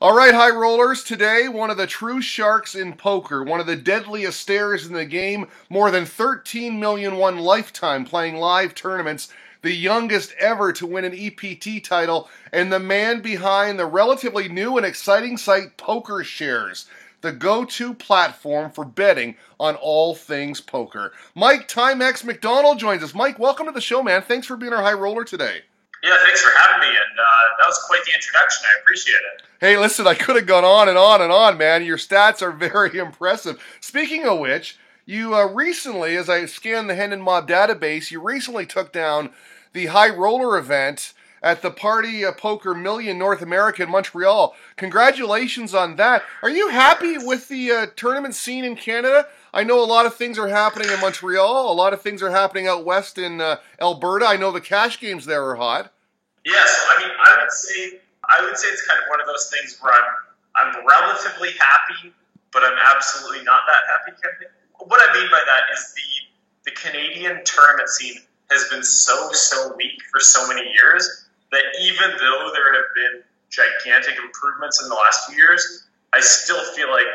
All right, high rollers. Today, one of the true sharks in poker, one of the deadliest stares in the game, more than 13 million won lifetime playing live tournaments, the youngest ever to win an EPT title, and the man behind the relatively new and exciting site PokerShares, the go-to platform for betting on all things poker. Mike Timex McDonald joins us. Mike, welcome to the show, man. Thanks for being our high roller today. Yeah, thanks for having me, and that was quite the introduction. I appreciate it. Hey, listen, I could have gone on and on and on, man. Your stats are very impressive. Speaking of which, you recently, as I scanned the Hendon Mob database, you recently took down the High Roller event at the Party Poker Million North America in Montreal. Congratulations on that. Are you happy with the tournament scene in Canada? I know a lot of things are happening in Montreal. A lot of things are happening out west in Alberta. I know the cash games there are hot. Yeah, so I would say it's kind of one of those things where I'm relatively happy, but I'm absolutely not that happy. What I mean by that is the Canadian tournament scene has been so weak for so many years that even though there have been gigantic improvements in the last few years, I still feel like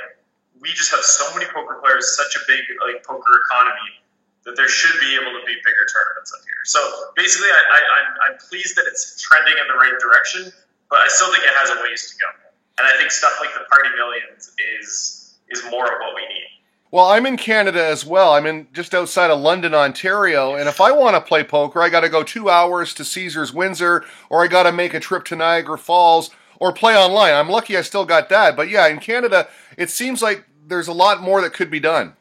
we just have so many poker players, such a big poker economy, that there should be able to be bigger tournaments up here. So basically, I'm pleased that it's trending in the right direction, but I still think it has a ways to go. And I think stuff like the Party Millions is more of what we need. Well, I'm in Canada as well. I'm in just outside of London, Ontario, and if I want to play poker, I got to go 2 hours to Caesars Windsor, or I got to make a trip to Niagara Falls, or play online. I'm lucky I still got that. But yeah, in Canada, it seems like there's a lot more that could be done.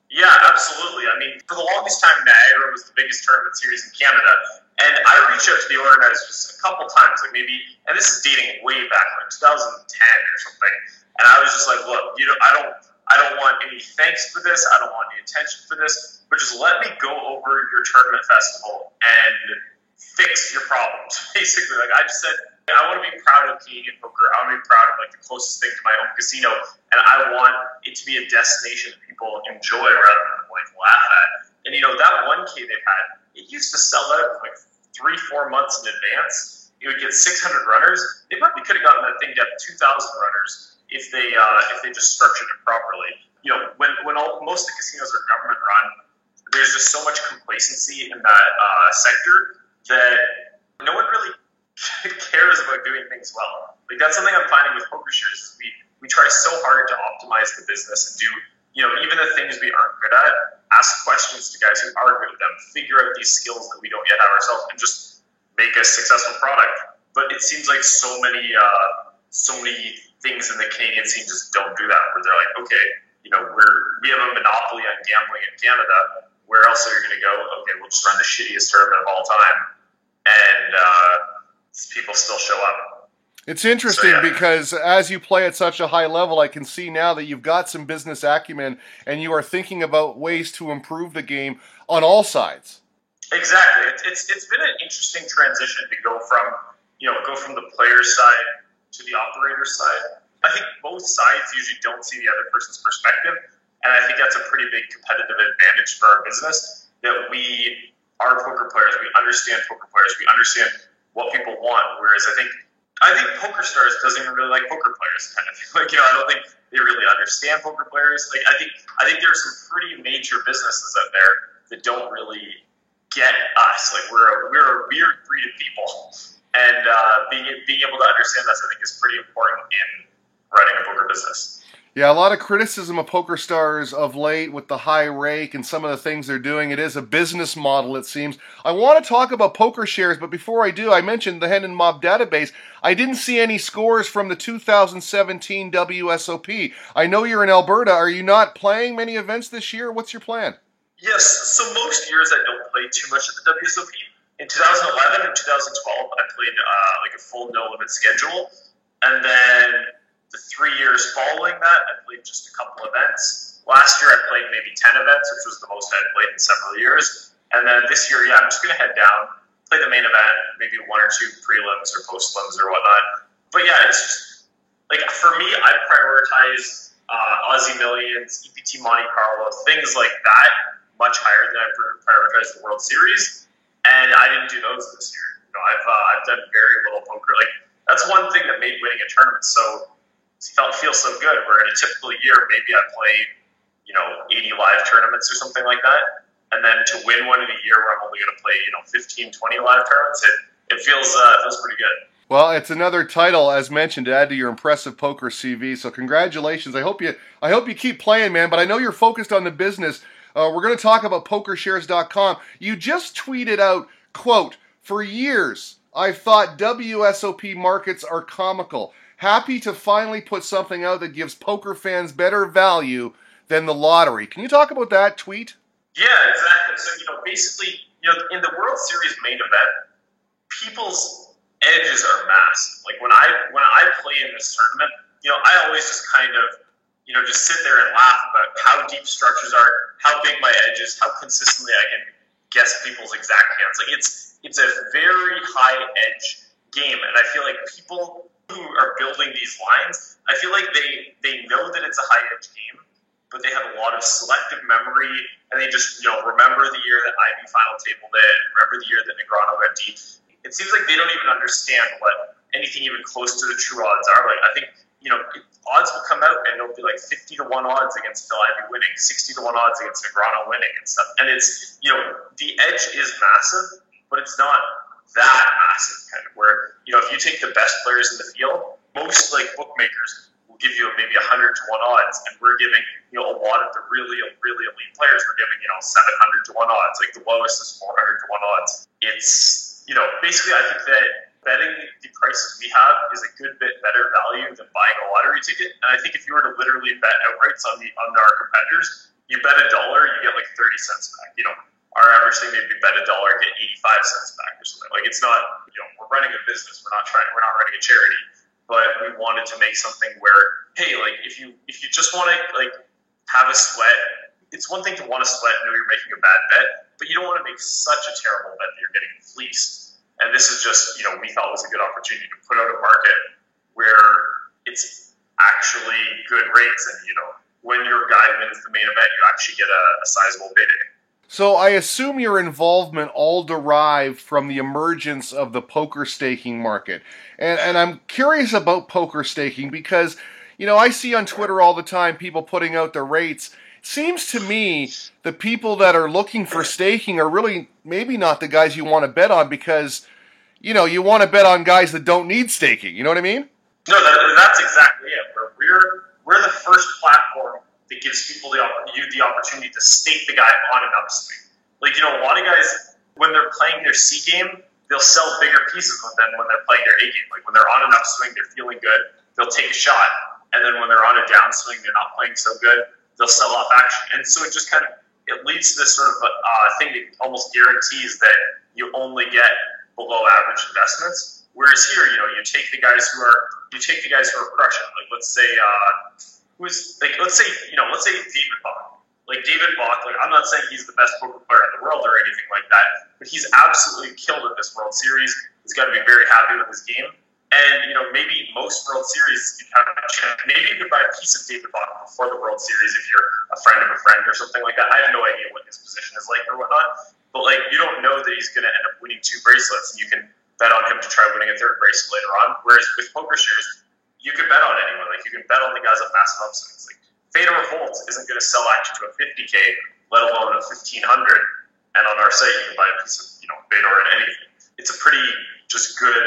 Yeah, absolutely. I mean, for the longest time, Niagara was the biggest tournament series in Canada. And I reached out to the organizers a couple times, and this is dating way back, like 2010 or something. And I was just like, look, I don't want any thanks for this. I don't want any attention for this. But just let me go over your tournament festival and fix your problems. Basically, I just said, I want to be proud of Canadian poker. I want to be proud of the closest thing to my home casino, and I want it to be a destination that people enjoy rather than laugh at. And that 1K they've had, it used to sell out 3-4 months in advance. You would get 600 runners. They probably could have gotten that thing to have 2,000 runners if they just structured it properly. When most of the casinos are government run, there's just so much complacency in that sector that no one really cares about doing things well. That's something I'm finding with PokerShares. We try so hard to optimize the business and do even the things we aren't good at. Ask questions to guys who are good at them. Figure out these skills that we don't yet have ourselves, and just make a successful product. But it seems like so many things in the Canadian scene just don't do that. Where they're like, okay, we have a monopoly on gambling in Canada. Where else are you going to go? Okay, we'll just run the shittiest tournament of all time, and people still show up. It's interesting because as you play at such a high level, I can see now that you've got some business acumen and you are thinking about ways to improve the game on all sides. Exactly. It's been an interesting transition to go from the player side to the operator side. I think both sides usually don't see the other person's perspective, and I think that's a pretty big competitive advantage for our business, that we are poker players, we understand poker players, we understand what people want, whereas I think PokerStars doesn't even really like poker players, kind of. I don't think they really understand poker players. I think there are some pretty major businesses out there that don't really get us. We're a weird breed of people, and being able to understand this, I think, is pretty important in running a poker business. Yeah, a lot of criticism of PokerStars of late with the high rake and some of the things they're doing. It is a business model, it seems. I want to talk about PokerShares, but before I do, I mentioned the Hendon Mob database. I didn't see any scores from the 2017 WSOP. I know you're in Alberta. Are you not playing many events this year? What's your plan? Yes, so most years I don't play too much at the WSOP. In 2011 and 2012, I played a full no-limit schedule, and then the 3 years following that, I played just a couple events. Last year, I played maybe 10 events, which was the most I'd played in several years. And then this year, I'm just going to head down, play the main event, maybe 1 or 2 prelims or post-lims or whatnot. But yeah, it's just, for me, I prioritize Aussie Millions, EPT Monte Carlo, things like that, much higher than I prioritize the World Series. And I didn't do those this year. I've done very little poker. That's one thing that made winning a tournament so feels so good. Where in a typical year, maybe I play, 80 live tournaments or something like that. And then to win one in a year where I'm only going to play, 15, 20 live tournaments, it feels pretty good. Well, it's another title, as mentioned, to add to your impressive poker CV. So congratulations. I hope you keep playing, man. But I know you're focused on the business. We're going to talk about PokerShares.com. You just tweeted out, quote, "For years, I've thought WSOP markets are comical. Happy to finally put something out that gives poker fans better value than the lottery." Can you talk about that tweet? Yeah, exactly. So, basically, in the World Series main event, people's edges are massive. Like when I play in this tournament, I always just kind of, just sit there and laugh about how deep structures are, how big my edge is, how consistently I can guess people's exact hands. Like it's a very high edge game, and I feel like people who are building these lines, I feel like they know that it's a high edge game, but they have a lot of selective memory, and they just remember the year that IB final tabled it, remember the year that Negreanu went deep. It seems like they don't even understand what anything even close to the true odds are. Like I think odds will come out and it'll be like 50-1 odds against Phil Ivey winning, 60-1 odds against Negreanu winning and stuff. And it's the edge is massive, but it's not that massive. Kind of where if you take the best players in the field, most like bookmakers will give you maybe 100-1 odds, and we're giving a lot of the really elite players. We're giving 700-1 odds. Like the lowest is 400-1 odds. It's basically I think that betting the prices we have is a good bit better value than buying a lottery ticket. And I think if you were to literally bet outrights on our competitors, you bet $1, you get like 30 cents back. Our average thing maybe bet $1, get 85 cents back or something. Like it's not, we're running a business. We're not running a charity. But we wanted to make something where, hey, like if you just want to like have a sweat, it's one thing to want to sweat and know you're making a bad bet, but you don't want to make such a terrible bet that you're getting fleeced. And this is just, we thought was a good opportunity to put out a market where it's actually good rates. And, when your guy wins the main event, you actually get a sizable bidding. So I assume your involvement all derived from the emergence of the poker staking market. And I'm curious about poker staking because, I see on Twitter all the time people putting out their rates. Seems to me the people that are looking for staking are really maybe not the guys you want to bet on because, you want to bet on guys that don't need staking. You know what I mean? No, that's exactly it. We're the first platform that gives people the opportunity to stake the guy on an upswing. Like, a lot of guys, when they're playing their C game, they'll sell bigger pieces than when they're playing their A game. Like, when they're on an upswing, they're feeling good, they'll take a shot. And then when they're on a downswing, they're not playing so good, they'll sell off action. And so it just it leads to this sort of thing that almost guarantees that you only get below average investments. Whereas here, you take the guys who are crushing. Like let's say let's say David Bach. Like David Bach, like I'm not saying he's the best poker player in the world or anything like that, but he's absolutely killed at this World Series. He's got to be very happy with his game. And maybe most World Series you have a chance. Maybe you could buy a piece of David Bach before the World Series if you're a friend of a friend or something like that. I have no idea what his position is like or whatnot. But like you don't know that he's going to end up winning 2 bracelets, and you can bet on him to try winning a 3rd bracelet later on. Whereas with PokerShares, you can bet on anyone. Like you can bet on the guys with massive upswings. Like Fedor Holt isn't going to sell action to a 50K, let alone a 1,500. And on our site, you can buy a piece of Fedor in anything. It's a pretty just good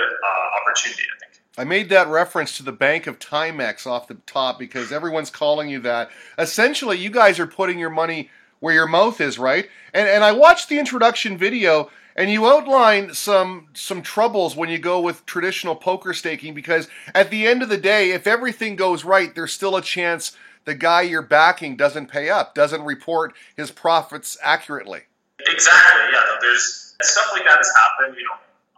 opportunity, I think. I made that reference to the Bank of Timex off the top because everyone's calling you that. Essentially, you guys are putting your money where your mouth is, right? And I watched the introduction video, and you outline some troubles when you go with traditional poker staking because at the end of the day, if everything goes right, there's still a chance the guy you're backing doesn't pay up, doesn't report his profits accurately. Exactly, yeah. There's stuff like that has happened.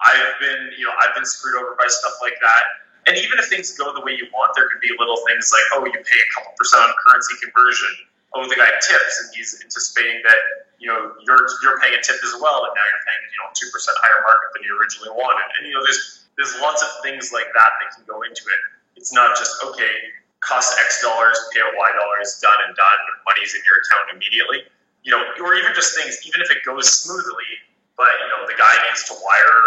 I've been screwed over by stuff like that. And even if things go the way you want, there could be little things like, oh, you pay a couple % on currency conversion. Oh, the guy tips, and he's anticipating that you're paying a tip as well, and now you're paying 2% higher market than you originally wanted. And there's lots of things like that can go into it. It's not just cost X dollars, pay out Y dollars, done and done. Money's in your account immediately. Or even just things, even if it goes smoothly, but the guy needs to wire,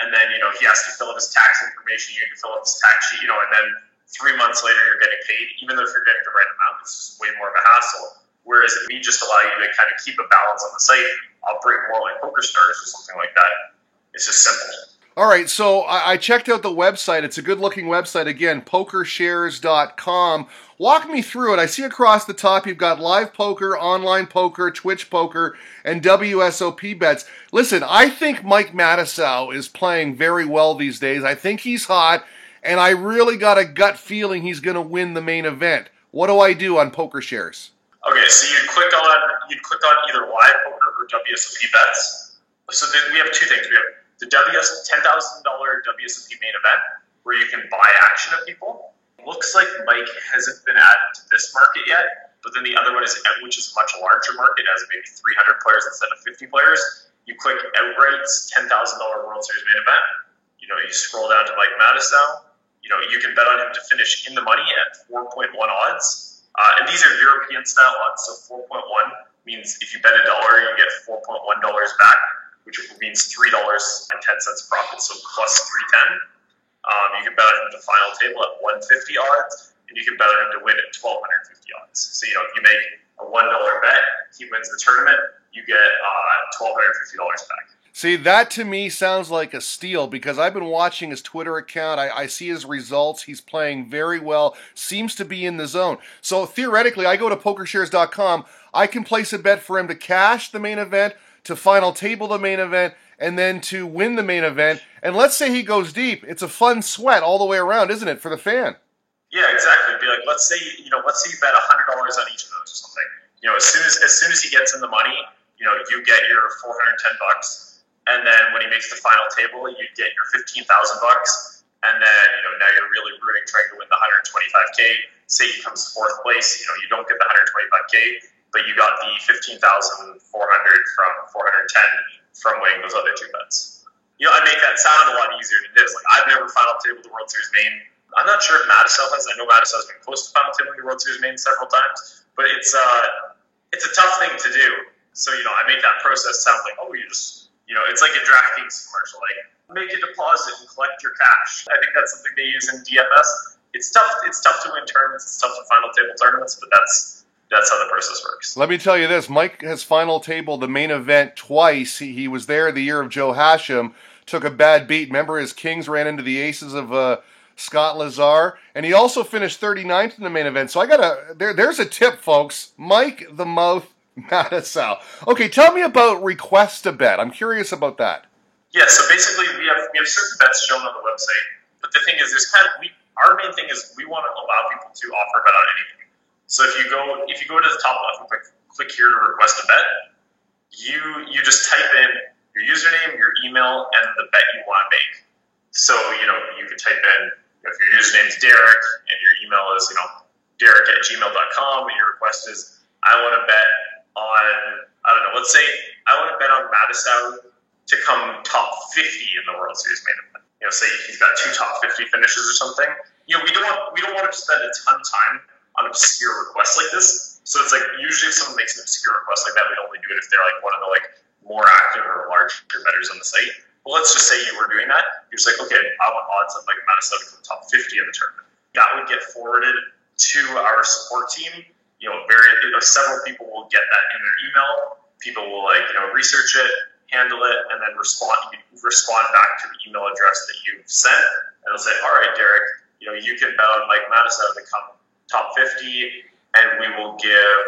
and then he has to fill up his tax information. You need to fill up his tax sheet, and then 3 months later you're getting paid, even though if you're getting the right amount, it's just way more of a hassle. Whereas if we just allow you to kind of keep a balance on the site, operate more like PokerStars or something like that, it's just simple. All right, so I checked out the website. It's a good-looking website. Again, PokerShares.com. Walk me through it. I see across the top you've got live poker, online poker, Twitch poker, and WSOP bets. Listen, I think Mike Matusow is playing very well these days. I think he's hot, and I really got a gut feeling he's going to win the main event. What do I do on PokerShares? Okay, so you'd click on either live poker or WSOP bets. So we have two things. We have the $10,000 WSOP main event, where you can buy action of people. Looks like Mike hasn't been added to this market yet, but then the other one is, which is a much larger market, has maybe 300 players instead of 50 players. You click Outright's $10,000 World Series main event. You scroll down to Mike Matusow. You can bet on him to finish in the money at 4.1 odds. And these are European style odds, so 4.1 means if you bet $1, you get $4.1 back, which means $3.10 profit, so plus 310. You can bet on him to final table at 150 odds, and you can bet on him to win at 1,250 odds. So, if you make a $1 bet, he wins the tournament, you get $1,250 back. See, that to me sounds like a steal because I've been watching his Twitter account. I see his results. He's playing very well, seems to be in the zone. So theoretically, I go to PokerShares.com. I can place a bet for him to cash the main event, to final table the main event, and then to win the main event. And let's say he goes deep. It's a fun sweat all the way around, isn't it, for the fan? Yeah, exactly. Be like, let's say you bet $100 on each of those or something. As soon as he gets in the money, you get your $410. And then when he makes the final table, you get your $15,000. And then, now you're really rooting, trying to win the $125K. Say he comes fourth place, you don't get the $125K, but you got the $15,400 from $410 from winning those other two bets. I make that sound a lot easier than it is. Like, I've never final tabled the World Series main. I'm not sure if Matusow has. I know Matusow has been close to final tabling the World Series main several times, but it's a tough thing to do. So, I make that process sound like, you just, it's like a DraftKings commercial, like make a deposit and collect your cash. I think that's something they use in DFS. It's tough to win tournaments. It's tough to final table tournaments, but that's how the process works. Let me tell you this. Mike has final tabled the main event twice. He was there the year of Joe Hashem, took a bad beat. Remember his Kings ran into the aces of Scott Lazar, and he also finished 39th in the main event. So there's a tip, folks. Mike the Mouth Matusow. Okay, tell me about Request a Bet. I'm curious about that. Yeah, so basically we have certain bets shown on the website, but the thing is, our main thing is we want to allow people to offer a bet on anything. So if you go to the top left and click here to request a bet, you just type in your username, your email, and the bet you want to make. So you can type in if your username is Derek and your email is Derek@gmail.com, and your request is I want to bet on, I don't know, let's say I want to bet on Matusow to come top 50 in the World Series main event. Say he's got 2 top 50 finishes or something. We don't want to spend a ton of time on obscure requests like this. So it's like usually if someone makes an obscure request like that, we'd only do it if they're like one of the more active or larger bettors on the site. Well, let's just say you were doing that. You're just like, okay, I want odds of Matusow to come top 50 in the tournament. That would get forwarded to our support team. Several people will get that in their email. People will research it, handle it, and then respond back to the email address that you've sent. And it'll say, all right, Derek, you can bet on Mike Matusow to come top 50, and we will give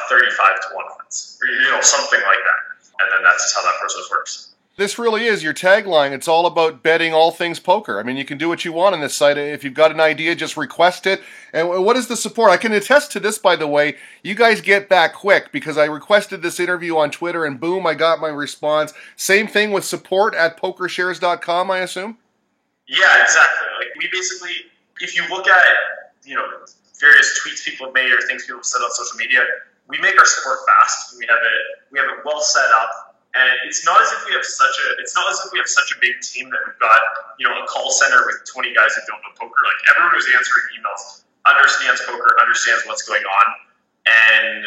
35 to 1 odds, or something like that. And then that's just how that process works. This really is your tagline. It's all about betting all things poker. I mean, you can do what you want on this site. If you've got an idea, just request it. And what is the support? I can attest to this, by the way. You guys get back quick because I requested this interview on Twitter and boom, I got my response. Same thing with support at PokerShares.com, I assume? Yeah, exactly. We basically, if you look at, various tweets people have made or things people have said on social media, we make our support fast. We have it well set up. And it's not as if we have such a big team that we've got, a call center with 20 guys who don't know poker. Everyone who's answering emails understands poker, understands what's going on, and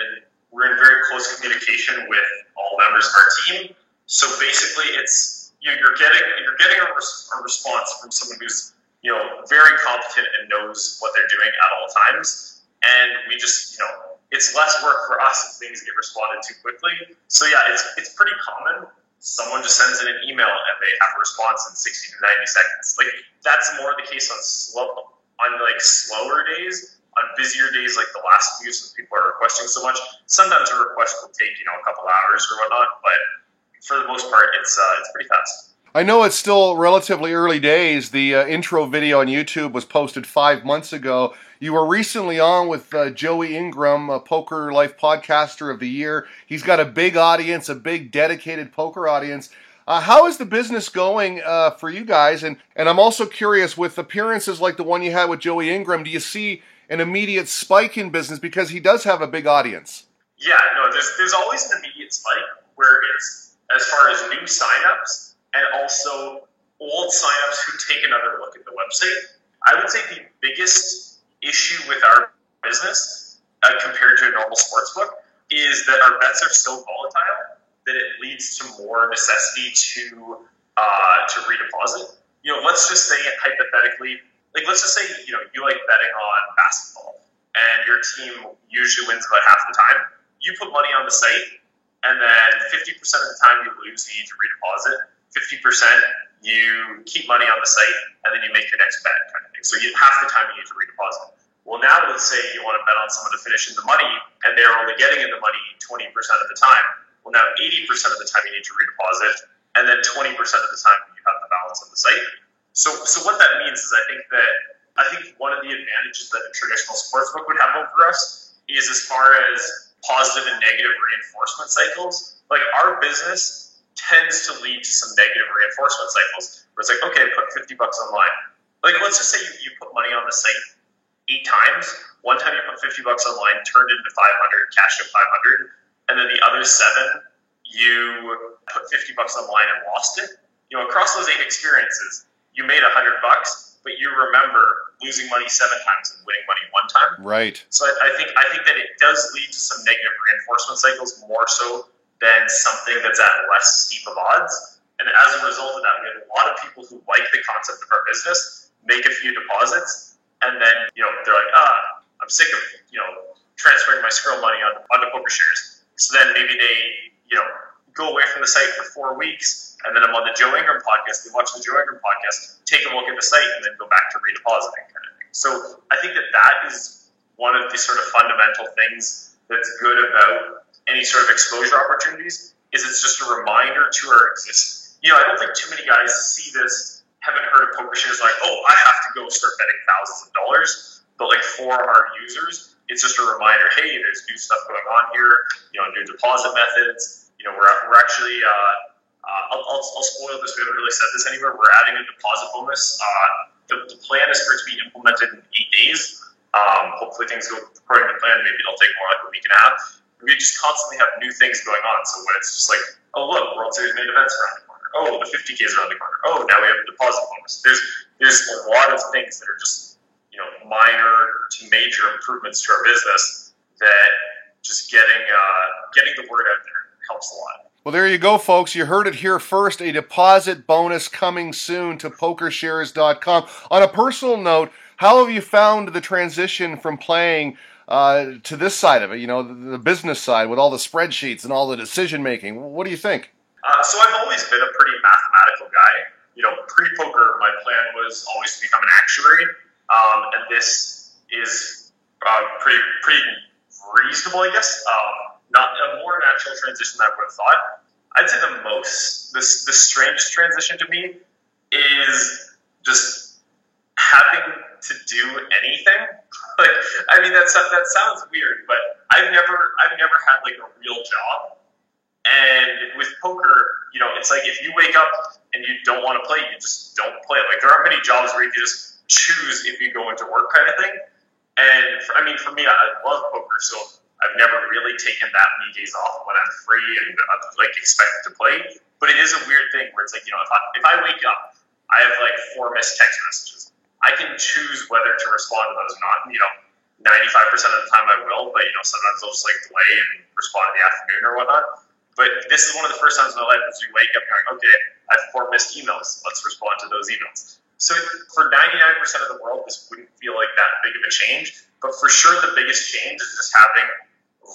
we're in very close communication with all members of our team. So basically, it's you're getting a response from someone who's very competent and knows what they're doing at all times. And we just, it's less work for us if things get responded to quickly. So yeah, it's pretty common. Someone just sends in an email and they have a response in 60 to 90 seconds. Like that's more the case on slower days. On busier days like the last few, since people are requesting so much, sometimes a request will take a couple hours or whatnot. But for the most part, it's pretty fast. I know it's still relatively early days. The intro video on YouTube was posted 5 months ago. You were recently on with Joey Ingram, a Poker Life Podcaster of the Year. He's got a big audience, a big dedicated poker audience. How is the business going for you guys? And I'm also curious, with appearances like the one you had with Joey Ingram, do you see an immediate spike in business because he does have a big audience? Yeah, no, there's always an immediate spike where it's as far as new signups and also old signups who take another look at the website. I would say the biggest issue with our business compared to a normal sportsbook is that our bets are so volatile that it leads to more necessity to redeposit. Let's just say hypothetically, let's just say you like betting on basketball and your team usually wins about half the time. You put money on the site, and then 50% of the time you lose, you need to redeposit. 50% you keep money on the site, and then you make your next bet kind of thing. So half the time you need to redeposit. Well, now let's say you want to bet on someone to finish in the money, and they're only getting in the money 20% of the time. Well, now 80% of the time you need to redeposit, and then 20% of the time you have the balance on the site. So what that means is I think one of the advantages that a traditional sportsbook would have over us is as far as positive and negative reinforcement cycles. Like our business tends to lead to some negative reinforcement cycles where it's like, okay, put $50 online. Like let's just say you put money on the site 8 times. One time you put $50 online, turned it into 500, cashed at 500, and then the other 7 you put $50 online and lost it. Across those 8 experiences, you made $100, but you remember losing money 7 times and winning money 1 time. Right. So I think that it does lead to some negative reinforcement cycles more so than something that's at less steep of odds. And as a result of that, we have a lot of people who like the concept of our business, make a few deposits, and then they're like, I'm sick of transferring my Skrill money onto PokerShares. So then maybe they go away from the site for 4 weeks, and then I'm on the Joe Ingram podcast. They watch the Joe Ingram podcast, take a look at the site, and then go back to redepositing kind of thing. So I think that is one of the sort of fundamental things that's good about any sort of exposure opportunities. Is it's just a reminder to our existence. I don't think too many guys see this, haven't heard of PokerShares like, oh, I have to go start betting thousands of dollars. But like for our users, it's just a reminder. Hey, there's new stuff going on here. New deposit methods. We're actually, I'll spoil this. We haven't really said this anywhere. We're adding a deposit bonus. The plan is for it to be implemented in 8 days. Hopefully things go according to plan. Maybe it'll take more like a week and a half. We just constantly have new things going on. So when it's just like, oh, look, World Series main events around the corner. Oh, the 50K is around the corner. Oh, now we have a deposit bonus. There's a lot of things that are just, minor to major improvements to our business that just getting the word out there helps a lot. Well, there you go, folks. You heard it here first. A deposit bonus coming soon to PokerShares.com. On a personal note, how have you found the transition from playing to this side of it, the business side with all the spreadsheets and all the decision-making? What do you think? So I've always been a pretty mathematical guy. Pre-poker, my plan was always to become an actuary, and this is pretty reasonable, I guess. Not a more natural transition than I would have thought. I'd say the strangest transition to me is just having to do anything. That sounds weird, but I've never had like a real job. And with poker, it's like if you wake up and you don't want to play, you just don't play. Like there aren't many jobs where you can just choose if you go into work kind of thing. And for me, I love poker, so I've never really taken that many days off when I'm free and expected to play. But it is a weird thing where it's like, if I wake up, I have 4 missed text messages. I can choose whether to respond to those or not. 95% of the time I will, but sometimes I'll just delay and respond in the afternoon or whatnot. But this is one of the first times in my life as you wake up and you're like, okay, I have 4 missed emails. Let's respond to those emails. So for 99% of the world, this wouldn't feel like that big of a change. But for sure, the biggest change is just having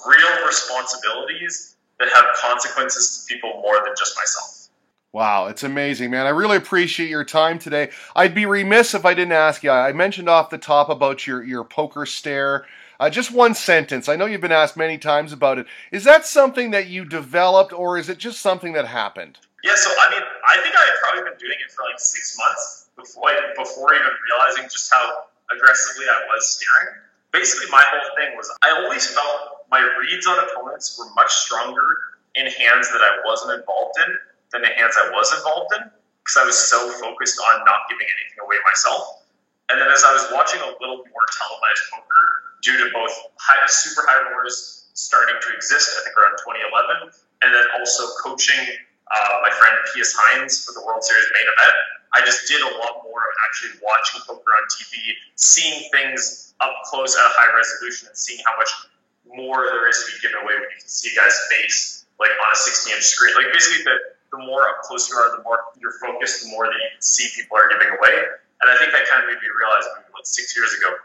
real responsibilities that have consequences to people more than just myself. Wow, it's amazing, man. I really appreciate your time today. I'd be remiss if I didn't ask you. I mentioned off the top about your poker stare. Just one sentence. I know you've been asked many times about it. Is that something that you developed, or is it just something that happened? Yeah, so I mean, I think I had probably been doing it for like 6 months before even realizing just how aggressively I was staring. Basically, my whole thing was I always felt my reads on opponents were much stronger in hands that I wasn't involved in than the hands I was involved in, because I was so focused on not giving anything away myself. And then as I was watching a little more televised poker, due to both super high rollers starting to exist, I think around 2011, and then also coaching my friend Pius Hines for the World Series main event, I just did a lot more of actually watching poker on TV, seeing things up close at a high resolution, and seeing how much more there is to be given away when you can see a guy's face like on a 60-inch screen. Like basically the more up close you are, the more you're focused, the more that you can see people are giving away. And I think that kind of made me realize about 6 years ago,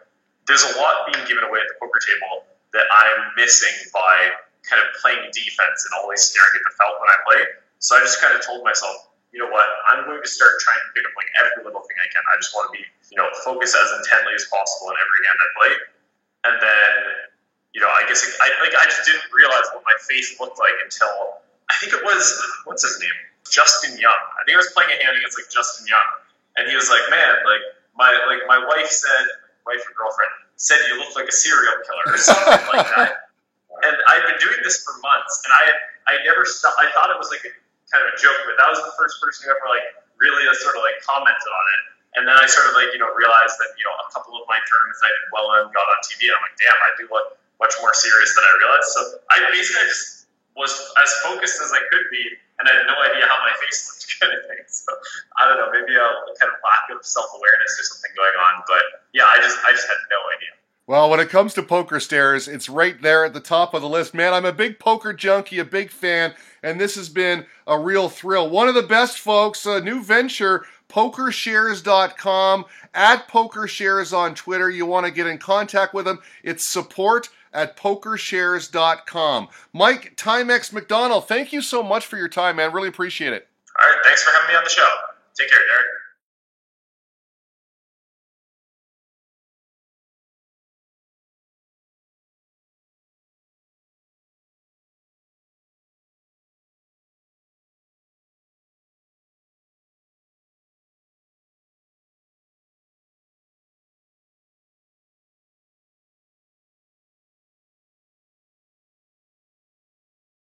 there's a lot being given away at the poker table that I'm missing by kind of playing defense and always staring at the felt when I play. So I just kind of told myself, you know what, I'm going to start trying to pick up like every little thing I can. I just want to be, focused as intently as possible in every hand I play. And then, I guess I just didn't realize what my face looked like until I think it was, what's his name? Justin Young. I think I was playing a hand against like Justin Young. And he was like, man, my wife or girlfriend said you look like a serial killer or something like that. And I've been doing this for months, and I never stopped. I thought it was like a kind of a joke, but that was the first person who ever really sort of commented on it. And then I sort of realized that a couple of my tournaments I did well and got on TV. And I'm like, damn, I do look much more serious than I realized. So I basically just was as focused as I could be, and I had no idea how my face looked, kind of thing. So I don't know, maybe a kind of lack of self-awareness or something going on. But yeah, I just had no idea. Well, when it comes to poker stares, it's right there at the top of the list. Man, I'm a big poker junkie, a big fan, and this has been a real thrill. One of the best, folks, a new venture, PokerShares.com, @PokerShares on Twitter. You want to get in contact with them, it's support@PokerShares.com. Mike Timex McDonald, thank you so much for your time, man. Really appreciate it. All right, thanks for having me on the show. Take care, Derek.